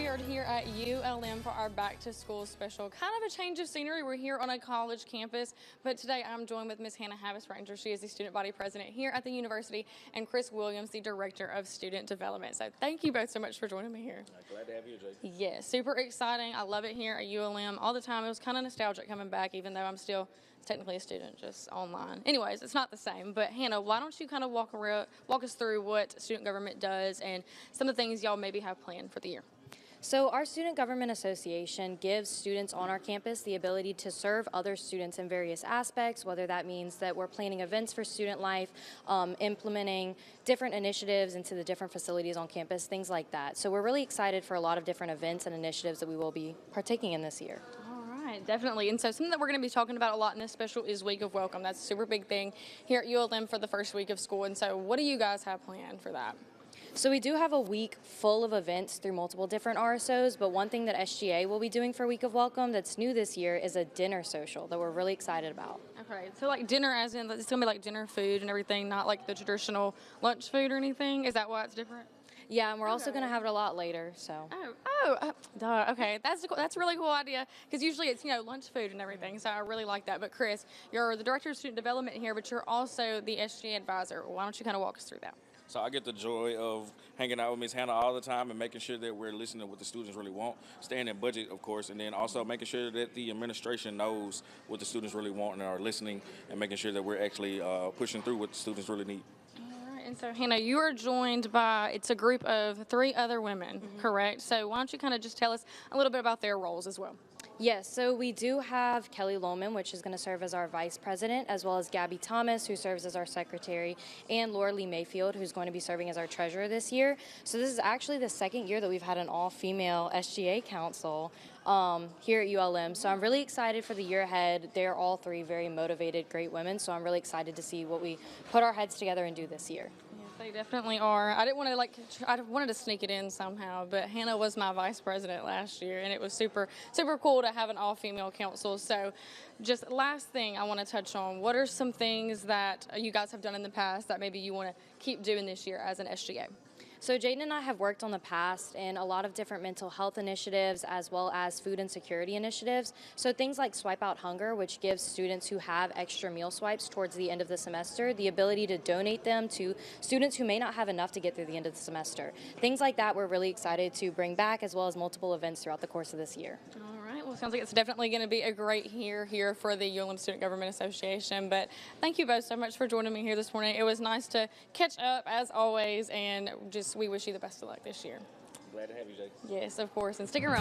gathered here at ULM for our back to school special. Kind of a change of scenery. We're here on a college campus, but today I'm joined with Ms. Hannah Habisreitinger. She is the student body president here at the university, and Chris Williams, the director of student development. So thank you both so much for joining me here. Glad to have you, Jay. Yeah, super exciting. I love it here at ULM all the time. It was kind of nostalgic coming back, even though I'm still technically a student, just online. Anyways, it's not the same. But Hannah, why don't you kind of walk us through what student government does and some of the things y'all maybe have planned for the year? So our Student Government Association gives students on our campus the ability to serve other students in various aspects, whether that means that we're planning events for student life, implementing different initiatives into the different facilities on campus, things like that. So we're really excited for a lot of different events and initiatives that we will be partaking in this year. Definitely. And so something that we're going to be talking about a lot in this special is Week of Welcome. That's a super big thing here at ULM for the first week of school. And so what do you guys have planned for that? So we do have a week full of events through multiple different RSOs, but one thing that SGA will be doing for Week of Welcome that's new this year is a dinner social that we're really excited about. Okay, so like dinner as in it's going to be like dinner food and everything, not like the traditional lunch food or anything? Is that why it's different? Yeah, and we're also going to have it a lot later, so. Duh. Okay, that's a really cool idea because usually it's, lunch food and everything, so I really like that. But Chris, you're the director of student development here, but you're also the SGA advisor. Why don't you kind of walk us through that? So I get the joy of hanging out with Ms. Hannah all the time and making sure that we're listening to what the students really want, staying in budget, of course, and then also making sure that the administration knows what the students really want and are listening and making sure that we're actually pushing through what the students really need. And so, Hannah, you are joined by, it's a group of 3 other women, correct? So why don't you kind of just tell us a little bit about their roles as well? Yes, so we do have Kelly Lohman, which is going to serve as our vice president, as well as Gabby Thomas, who serves as our secretary, and Laura Lee Mayfield, who's going to be serving as our treasurer this year. So this is actually the second year that we've had an all-female SGA council here at ULM. So I'm really excited for the year ahead. They're all 3 very motivated, great women, so I'm really excited to see what we put our heads together and do this year. They definitely are. I wanted to sneak it in somehow, but Hannah was my vice president last year, and it was super cool to have an all-female council. So just last thing I want to touch on, what are some things that you guys have done in the past that maybe you want to keep doing this year as an SGA? So Jadyn and I have worked on the past in a lot of different mental health initiatives as well as food insecurity initiatives. So things like Swipe Out Hunger, which gives students who have extra meal swipes towards the end of the semester the ability to donate them to students who may not have enough to get through the end of the semester. Things like that we're really excited to bring back, as well as multiple events throughout the course of this year. All right. Well, sounds like it's definitely going to be a great year here for the ULM Student Government Association. But thank you both so much for joining me here this morning. It was nice to catch up as always, and we wish you the best of luck this year. Glad to have you, Jay. Yes, of course, and stick around.